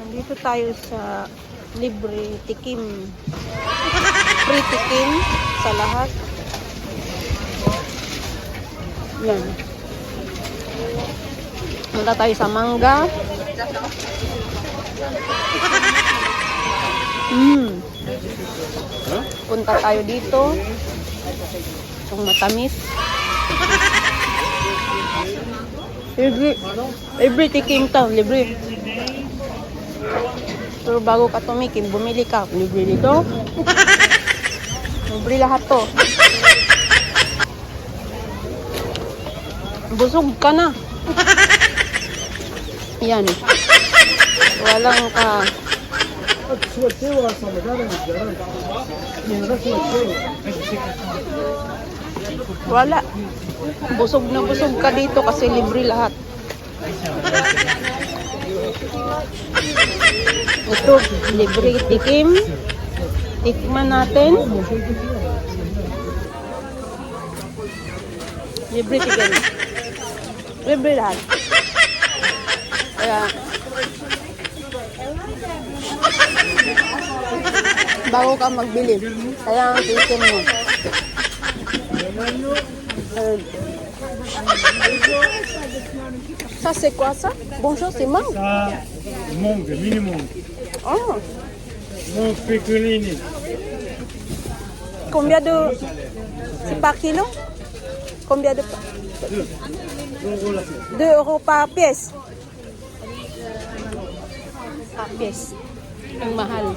Nandito tayo sa libre tikim. Free tikim sa lahat. Yan. Punta tayo sa mangga. Punta tayo dito. Itong matamis. Libre tikim to. Libre. Pero bago ka tumikim, bumili ka. Libre dito. Libre lahat to. Busog ka na. Yan. Walang ka. Wala. Busog na busog ka dito kasi libre lahat. Ito, libre tikim. Tikman natin. Libre tikim. Libre lahat. Kaya, bago ka magbili, kaya ang tikim mo. Ça c'est quoi ça? Bonjour, c'est mangue. Ça, mangue, mini-mangue. Oh, Mangue pecorino. combien de... C'est par kilo? Combien de... 2 euros par pièce. Par pièce. Ang mahal.